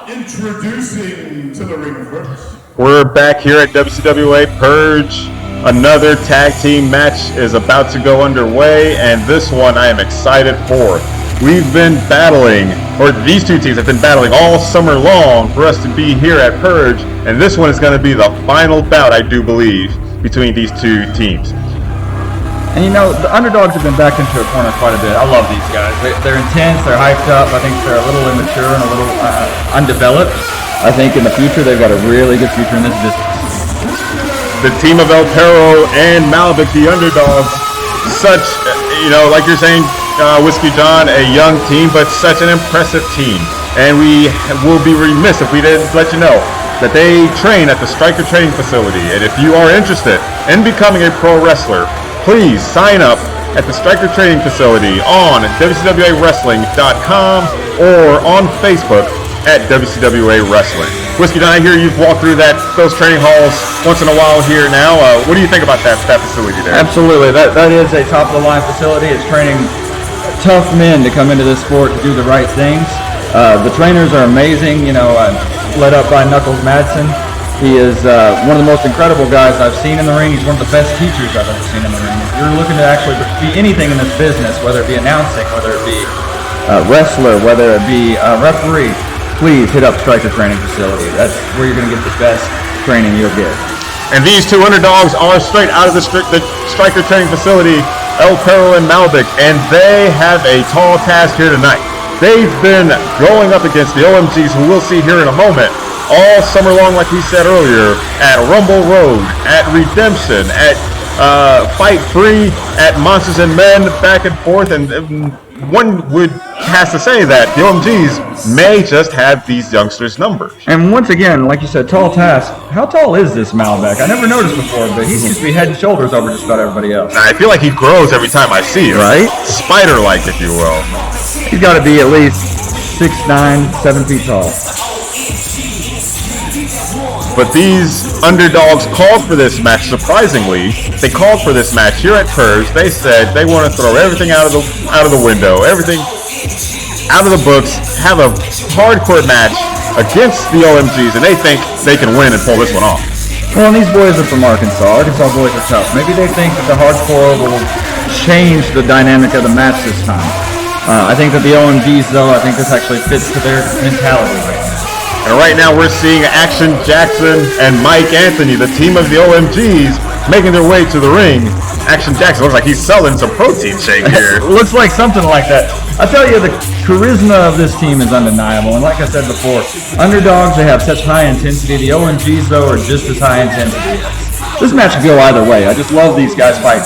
Introducing to the ring first. We're back here at WCWA PURGE. Another tag team match is about to go underway, and this one I am excited for. We've been battling, or these two teams have been battling all summer long for us to be here at PURGE, and this one is going to be the final bout, I do believe, between these two teams. And you know, the Underdogz have been backed into a corner quite a bit. I love these guys. They're intense, they're hyped up. I think they're a little immature and a little undeveloped. I think in the future they've got a really good future in this business. The team of Perro and Malbec, the Underdogz, such, like you're saying, Whiskey John, a young team, but such an impressive team. And we will be remiss if we didn't let you know that they train at the Striker Training Facility. And if you are interested in becoming a pro wrestler, please sign up at the Striker Training Facility on WCWAWrestling.com or on Facebook at WCWA Wrestling. Whiskey Don, I hear you've walked through those training halls once in a while here now. What do you think about that facility there? Absolutely. That is a top-of-the-line facility. It's training tough men to come into this sport to do the right things. The trainers are amazing, led up by Knuckles Madsen. He is one of the most incredible guys I've seen in the ring. He's one of the best teachers I've ever seen in the ring. If you're looking to actually be anything in this business, whether it be announcing, whether it be a wrestler, whether it be a referee, please hit up Striker Training Facility. That's where you're going to get the best training you'll get. And these two Underdogz are straight out of the Striker Training Facility, Perro and Malbec, and they have a tall task here tonight. They've been going up against the OMGs, who we'll see here in a moment, all summer long, like we said earlier, at Rumble Road, at Redemption, at Fight Free, at Monsters and Men, back and forth, and one has to say that the OMGs may just have these youngsters' numbers. And once again, like you said, tall task. How tall is this Malbec? I never noticed before, but he seems to be head and shoulders over just about everybody else. I feel like he grows every time I see him. Right? Spider-like, if you will. He's got to be at least 6'9", 7 feet tall. But these Underdogz called for this match, surprisingly. They called for this match here at PURGE. They said they want to throw everything out of the window, everything out of the books, have a hardcore match against the OMGs, and they think they can win and pull this one off. Well, and these boys are from Arkansas. Arkansas boys are tough. Maybe they think that the hardcore will change the dynamic of the match this time. I think that the OMGs, though, I think this actually fits to their mentality right now. And right now we're seeing Action Jackson and Mike Anthony, the team of the OMGs, making their way to the ring. Action Jackson looks like he's selling some protein shake here. Looks like something like that. I tell you, the charisma of this team is undeniable. And like I said before, Underdogz, they have such high intensity. The OMGs, though, are just as high intensity. This match could go either way. I just love these guys fighting.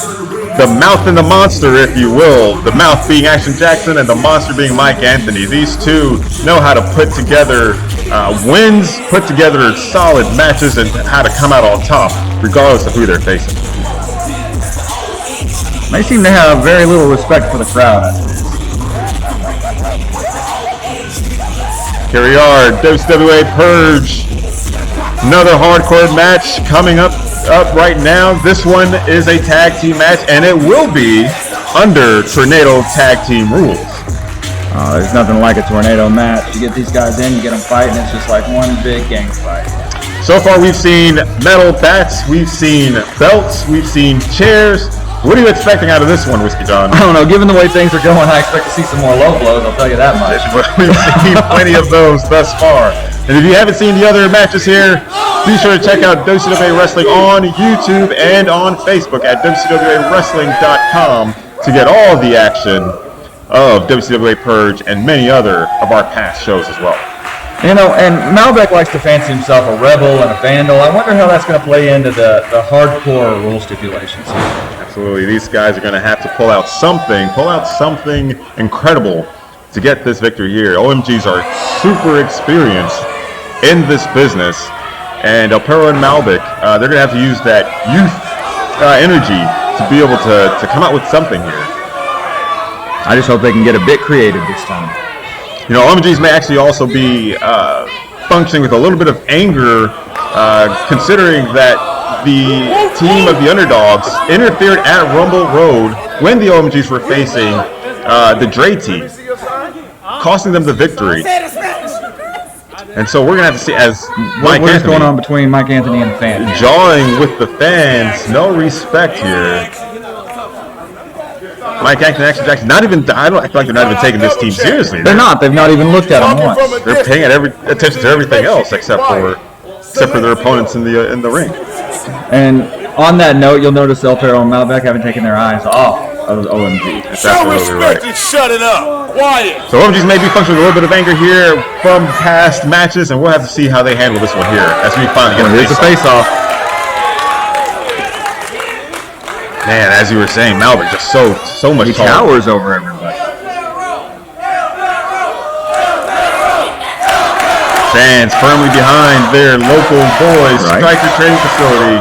The mouth and the monster, if you will. The mouth being Action Jackson and the monster being Mike Anthony. These two know how to put together wins, put together solid matches, and how to come out on top, regardless of who they're facing. They seem to have very little respect for the crowd. Here we are, WCWA PURGE. Another hardcore match coming up right now. This one is a tag team match, and it will be under Tornado tag team rules. There's nothing like a tornado match. You get these guys in, you get them fighting, it's just like one big gang fight. So far we've seen metal bats, we've seen belts, we've seen chairs. What are you expecting out of this one, Whiskey John? I don't know. Given the way things are going, I expect to see some more low blows, I'll tell you that much. We've seen plenty of those thus far. And if you haven't seen the other matches here, be sure to check out WCWA Wrestling on YouTube and on Facebook at WCWAWrestling.com to get all the action of WCWA PURGE and many other of our past shows as well. You know, and Malbec likes to fancy himself a rebel and a vandal. I wonder how that's going to play into the hardcore rule stipulations here. Absolutely. These guys are going to have to pull out something incredible to get this victory here. OMGs are super experienced in this business, and Perro and Malbec, they're going to have to use that youth energy to be able to come out with something here. I just hope they can get a bit creative this time. You know, OMGs may actually also be functioning with a little bit of anger, considering that the team of the Underdogz interfered at Rumble Road when the OMGs were facing the Dre team, costing them the victory. And so we're going to have to see as Mike What is Anthony going on between Mike Anthony and the fans? jawing with the fans. No respect here. Mike Anthony and Action Jackson, I feel like they're not even taking this team seriously. They're not. They've not even looked at him once. They're paying attention to everything else except for their opponents in the ring. And on that note, you'll notice El Perro and Malbec haven't taken their eyes off of the OMG. That's absolutely right. Shut it up. Quiet. So OMGs may be functioning with a little bit of anger here from past matches, and we'll have to see how they handle this one here as we finally get Here's the face-off. Man, as you were saying, Malbec just so much He taller. towers over everybody. Fans firmly behind their local boys, Right. Striker Training Facility.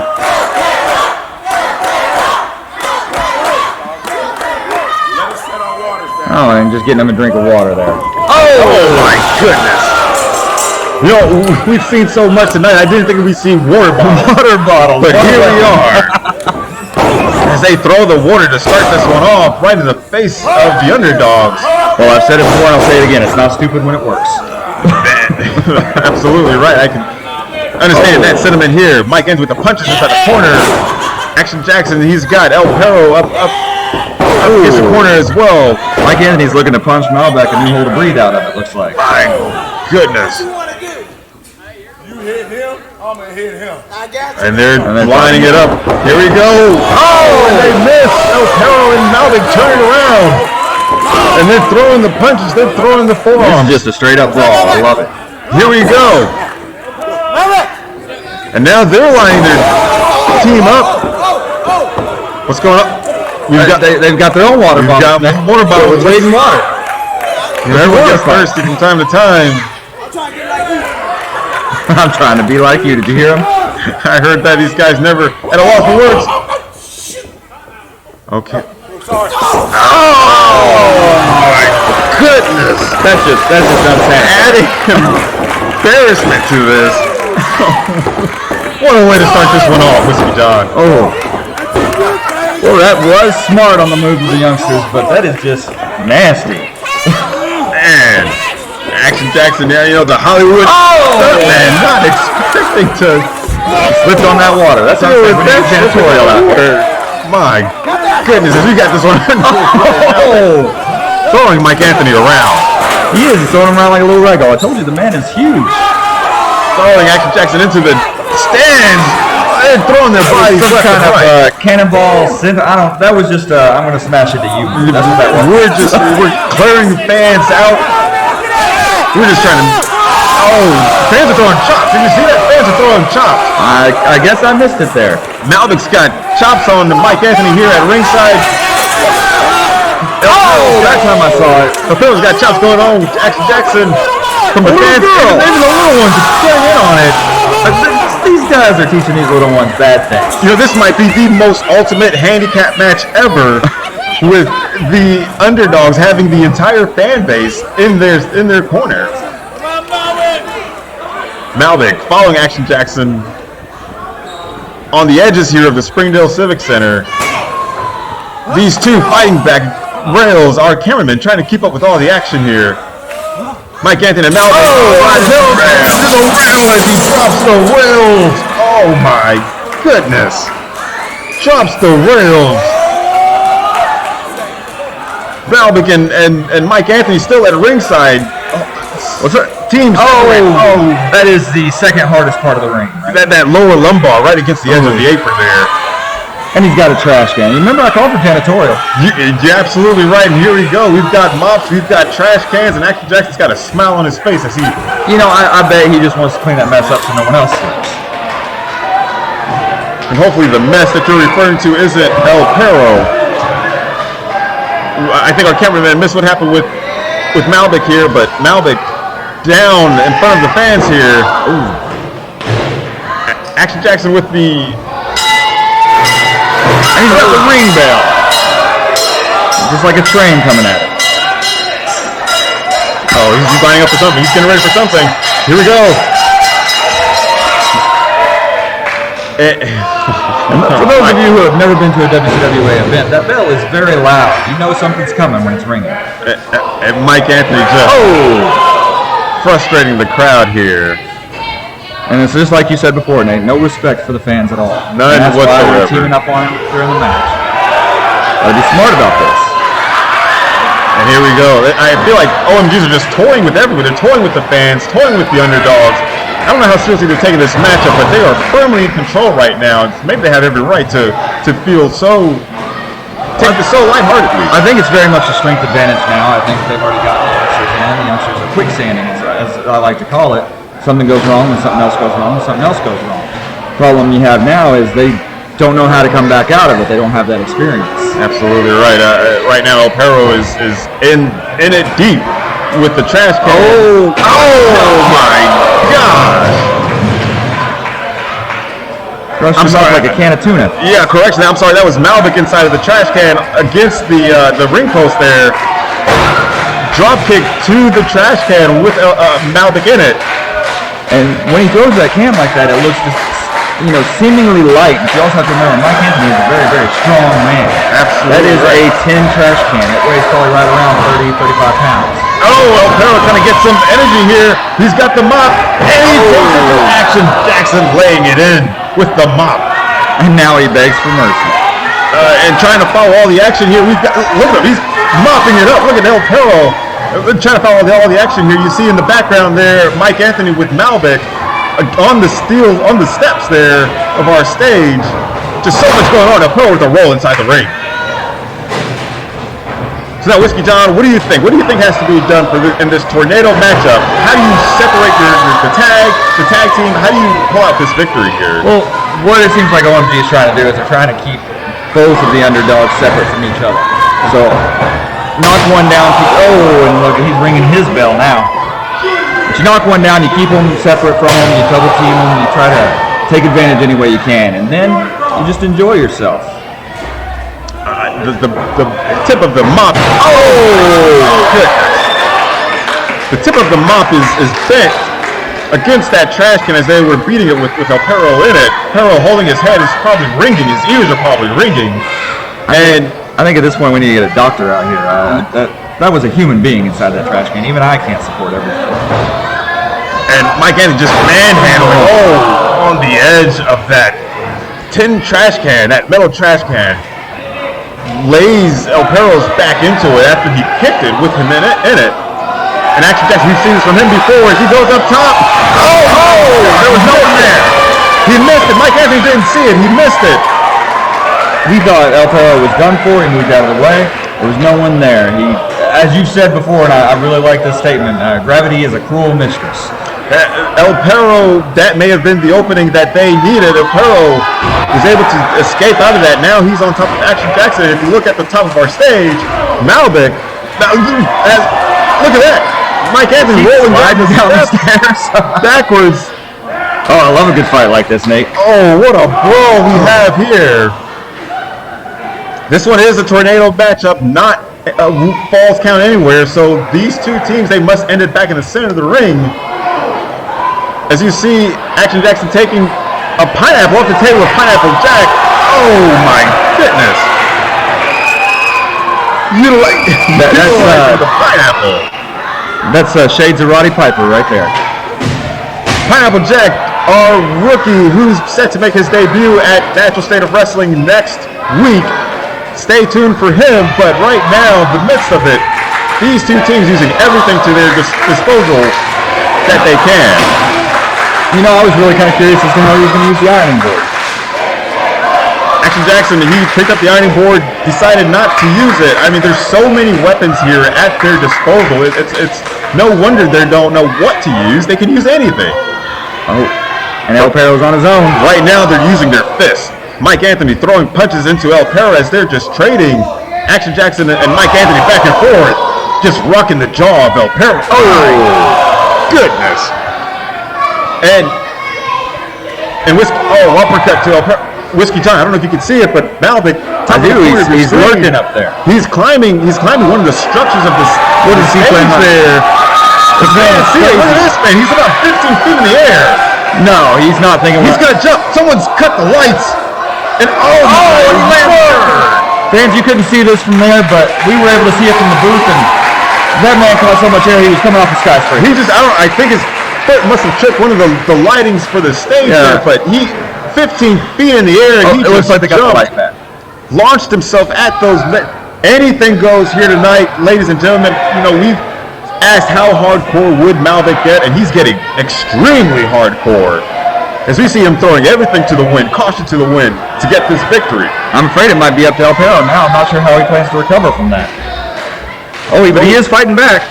Oh, and just getting him a drink of water there. Oh my goodness! You know, we've seen so much tonight. I didn't think we'd see water bottles. But here we are. As they throw the water to start this one off right in the face of the Underdogz. Well, I've said it before and I'll say it again. It's not stupid when it works. Absolutely right. I can understand that sentiment here. Mike ends with the punches inside the corner. Action Jackson, he's got El Perro up against the corner as well. Mike Anthony's looking to punch Malbec a new hole to breathe out of, it looks like. My goodness. You hit him, I'm gonna hit him. And they're lining it up. Here we go. Oh, and they miss. El Perro and Malbec turning around. And they're throwing the punches. They're throwing the This forearms. is just a straight up brawl. I love it. Here we go. And now they're lining their team up. What's going on? They've got their own water We've bottle. got water bottles. Waiting water. Everyone gets thirsty from time to time. I'm trying to be like you. Did you hear him? I heard that these guys never at a loss for words. Okay. Oh my goodness! That's just unsanitary. Adding embarrassment to this. What a way to start this one off, Whiskey John. Oh. Well, that was smart on the move of the youngsters, but that is just nasty. Man, Action Jackson there, the Hollywood man, not expecting to Slipped on that water. That's how we need a janitorial out there. My goodness, we got this one. Throwing Mike Anthony around. He is. He's throwing him around like a little Lego. I told you the man is huge. Throwing Action Jackson into the stands. And throwing their bodies Some left kind and of right. cannonball. That was just. I'm gonna smash it to you. That's what that was. We're clearing the fans out. We're just trying to. Oh, fans are throwing chops. Did you see that? Fans are throwing chops. I guess I missed it there. Malbec's got chops on Mike Anthony here at ringside. Oh, that time I saw it. The Perro's got chops going on with Action Jackson from the fans. Even the little ones are getting in on it. These guys are teaching these little ones bad things. This might be the most ultimate handicap match ever, with the Underdogz having the entire fan base in their corner. Malbec following Action Jackson on the edges here of the Springdale Civic Center. These two fighting back rails. Our cameraman trying to keep up with all the action here. Mike Anthony and Malbec. There's a rail as he drops the rails. Oh my goodness. Drops the rails. Malbec and Mike Anthony still at ringside. What's that? Teams. That is the second hardest part of the ring. Right? That lower lumbar right against the edge of the apron there. And he's got a trash can. You remember I called for janitorial. You're absolutely right. And here we go. We've got mops, we've got trash cans, and Action Jackson's got a smile on his face as he. I bet he just wants to clean that mess up so no one else sees. And hopefully the mess that you're referring to isn't El Perro. I think our cameraman missed what happened with Malbec here, but Malbec down in front of the fans here. Ooh. Action Jackson with the. And he's got the ring bell. Just like a train coming at him. Oh, he's lining up for something. He's getting ready for something. Here we go. For those of you who have never been to a WCWA event, that bell is very loud. You know something's coming when it's ringing. And Mike Anthony just frustrating the crowd here. And it's just like you said before, Nate, no respect for the fans at all. None that's whatsoever. Why we're teaming up on him during the match. Gotta be smart about this. And here we go. I feel like OMGs are just toying with everyone. They're toying with the fans, toying with the underdogs. I don't know how seriously they're taking this matchup, but they are firmly in control right now. Maybe they have every right to feel take this so lightheartedly. I think it's very much a strength advantage now. I think they've already gotten the youngsters in. The youngsters are quicksanding, as I like to call it. Something goes wrong, and something else goes wrong, and something else goes wrong. Problem you have now is they don't know how to come back out of it. They don't have that experience. Absolutely right. Right now, El Perro is in it deep with the trash can. Oh my gosh! I'm sorry, like a can of tuna. Yeah, correction. I'm sorry. That was Malvik inside of the trash can against the ring post there. Drop kick to the trash can with Malvik in it. And when he throws that can like that, it looks just, seemingly light. But you also have to remember, Mike Anthony is a very, very strong man. Absolutely. That is a tin trash can. It weighs probably right around 30, 35 pounds. Oh, El Perro trying to get some energy here. He's got the mop, and he takes it to Action Jackson laying it in with the mop. And now he begs for mercy. And trying to follow all the action here. Look at him. He's mopping it up. Look at El Perro. Trying to follow all the action here. You see in the background there, Mike Anthony with Malvik on the steps there of our stage. Just so much going on. El Perro with a roll inside the ring. So now, Whiskey John, what do you think? What do you think has to be done in this tornado matchup? How do you separate the tag team? How do you pull out this victory here? Well, what it seems like OMG is trying to do is they're trying to keep both of the underdogs separate from each other. So, knock one down, and look, he's ringing his bell now. But you knock one down, you keep them separate from him, you double team them, you try to take advantage any way you can, and then you just enjoy yourself. The tip of the mop. Oh! The tip of the mop is bent against that trash can as they were beating it with El Perro in it. Perro holding his head is probably ringing. His ears are probably ringing. And I think at this point we need to get a doctor out here. That was a human being inside that trash can. Even I can't support everything. And Mike Anthony just manhandling on the edge of that tin trash can, that metal trash can. Lays El Perro's back into it after he kicked it with him in it. And Action Jackson, we've seen this from him before as he goes up top. There was no one there. He missed it. Mike Anthony didn't see it. He missed it. He thought El Perro was done for. He moved out of the way. There was no one there. As you said before, and I really like this statement, gravity is a cruel mistress. El Perro, that may have been the opening that they needed. El Perro was able to escape out of that. Now he's on top of Action Jackson. If you look at the top of our stage, Malvik, look at that. Mike Anthony rolling down the stairs backwards. Oh, I love a good fight like this, Nate. Oh, what a brawl we have here. This one is a tornado matchup, not a falls count anywhere. So these two teams, they must end it back in the center of the ring. As you see, Action Jackson taking a pineapple off the table with Pineapple Jack. Oh my goodness! That's the pineapple. That's Shades of Roddy Piper right there. Pineapple Jack, our rookie, who's set to make his debut at Natural State of Wrestling next week. Stay tuned for him. But right now, in the midst of it, these two teams using everything to their disposal that they can. I was really kind of curious as to how he was going to use the ironing board. Action Jackson, he picked up the ironing board, decided not to use it. I mean, there's so many weapons here at their disposal. It's no wonder they don't know what to use. They can use anything. Oh, and El Perro's on his own. Right now, they're using their fists. Mike Anthony throwing punches into El Perro as they're just trading. Action Jackson and Mike Anthony back and forth, just rocking the jaw of El Perro. Oh, goodness. And uppercut to El Perro. Whiskey John, I don't know if you can see it, but Malvik, he's lurking up there. He's climbing one of the structures of this. What is he climbing there? Look at this man. He's about 15 feet in the air. No, he's not thinking. He's gonna jump. Someone's cut the lights. And fans, you couldn't see this from there, but we were able to see it from the booth, and That man caught so much air, he was coming off the skyscraper. I think his foot must have tripped one of the lightings for the stage there, but he, 15 feet in the air, and it looks like they got the light back. Launched himself at those. Anything goes here tonight, ladies and gentlemen. You know, we've asked how hardcore would Malvik get, and he's getting extremely hardcore. As we see him throwing everything to the wind, caution to the wind, to get this victory. I'm afraid it might be up to El Perro now. I'm not sure how he plans to recover from that. Oh, but he is fighting back.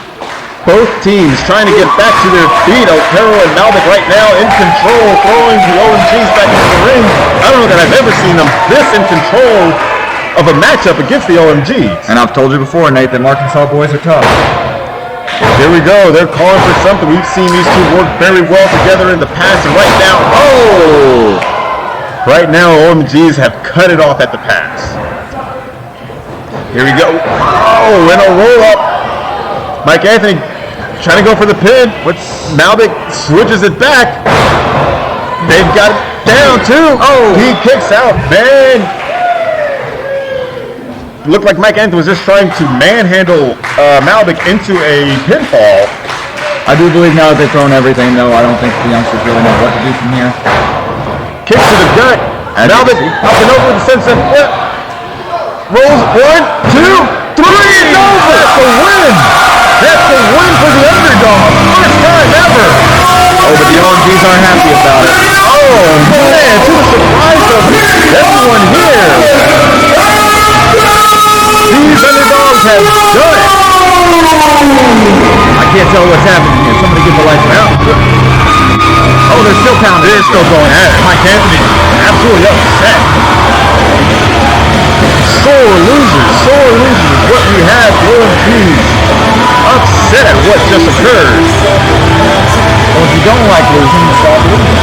Both teams trying to get back to their feet. El Perro and Malvik right now in control, throwing the OMGs back into the ring. I don't know that I've ever seen them this in control of a matchup against the OMGs. And I've told you before, Nate, that Arkansas boys are tough. Here we go. They're calling for something. We've seen these two work very well together in the past, and right now, right now, OMGs have cut it off at the pass. Here we go. Oh, and a roll up. Mike Anthony trying to go for the pin. Malvik switches it back. They've got it down too. Oh, he kicks out. Man, looked like Mike Anthony was just trying to manhandle Malvik into a pinfall. I do believe now that they've thrown everything, though, I don't think the youngsters really know what to do from here. Kick to the gut. Malvik up and over the sunset flip. Rolls 1, 2, 3, and over. That's a win. That's a win for the Underdog. First time ever. Oh, but the OMGs aren't happy about it. Oh, man, to the surprise of everyone here. These Underdogs have done it. I can't tell what's happening here. Somebody get the lights out. Oh, they're still pounding. They're still going at it. Mike Anthony absolutely upset. Sore losers is what we have. OMGs upset at what just occurred. Well, if you don't like losing, stop losing.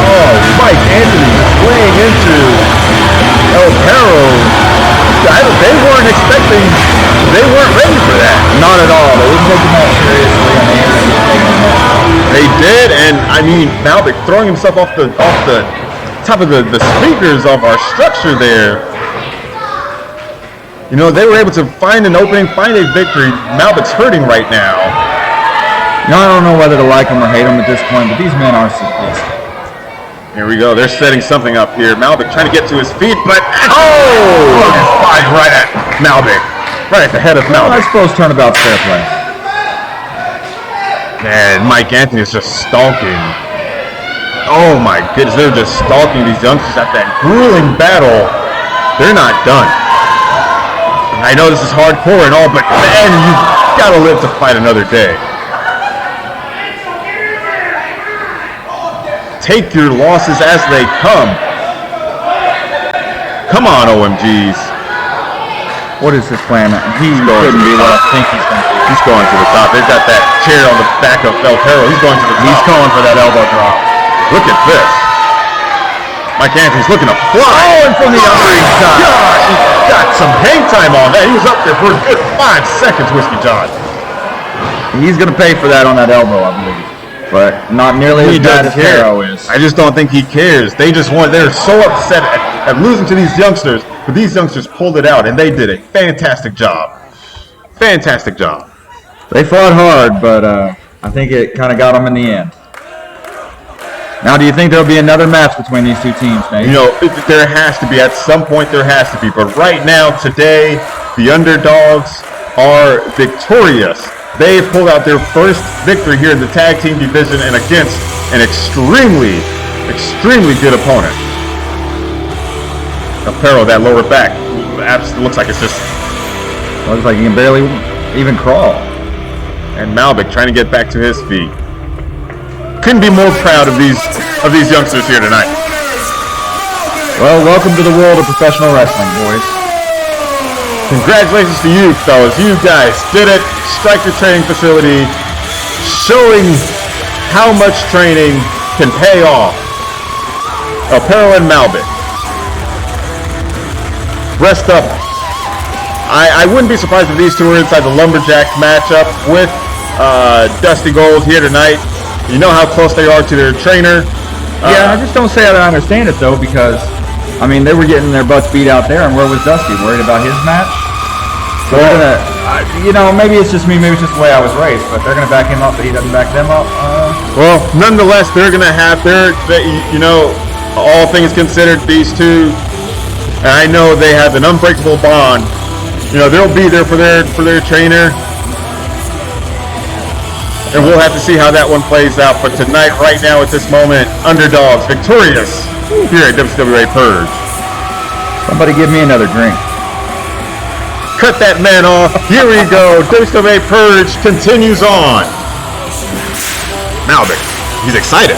Oh, Mike Anthony playing into El Perro. They weren't expecting, they weren't ready for that. Not at all. They didn't take the match seriously, and they ended up taking the match. They did, and I mean, Malvik throwing himself off the top of the speakers of our structure there. You know, they were able to find an opening, find a victory. Malvik's hurting right now. You know, I don't know whether to like them or hate them at this point, but these men are sadistic. Here we go. They're setting something up here. Malvik trying to get to his feet, but flies right at Malvik, right at the head of Malvik. I suppose turnabout's fair play. Man, Mike Anthony is just stalking. Oh my goodness, they're just stalking these youngsters at that grueling battle. They're not done. I know this is hardcore and all, but man, you've got to live to fight another day. Take your losses as they come. Come on, OMGs. What is his plan? He couldn't be what I think he's going to do. He's going to the top. They've got that chair on the back of El Perro. He's going to the top. He's calling for that elbow drop. Look at this. Mike Anthony's looking to fly. Oh, and from the other side. Gosh, he got some hang time on that. He was up there for a good 5 seconds, Whiskey John. He's going to pay for that on that elbow, I believe. But not nearly as bad as Perro is. I just don't think he cares. They're so upset at losing to these youngsters, but these youngsters pulled it out, and they did a fantastic job. Fantastic job. They fought hard, but I think it kind of got them in the end. Now, do you think there'll be another match between these two teams, Nate? You know, there has to be. At some point, there has to be. But right now, today, the Underdogs are victorious. They've pulled out their first victory here in the tag team division and against an extremely, extremely good opponent. Perro, that lower back, looks like it's just... Looks like he can barely even crawl. And Malvik trying to get back to his feet. Couldn't be more proud of these youngsters here tonight. Well, welcome to the world of professional wrestling, boys. Congratulations to you, fellas. You guys did it. Striker Training Facility showing how much training can pay off. Perro and Malvik. Rest up. I wouldn't be surprised if these two were inside the Lumberjacks matchup with Dusty Gold here tonight. You know how close they are to their trainer. Yeah, I just don't say I understand it, though, because, I mean, they were getting their butts beat out there, and where was Dusty? Worried about his match? So they're gonna, maybe it's just me, maybe it's just the way I was raised, but they're gonna back him up, but he doesn't back them up. Well, nonetheless, they're gonna have all things considered, these two, and I know they have an unbreakable bond. They'll be there for their trainer, and we'll have to see how that one plays out. But tonight, right now, at this moment, Underdogz victorious here at WCWA Purge. Somebody give me another drink. Cut that man off. Here we go. WCWA Purge continues on. Malvic, he's excited.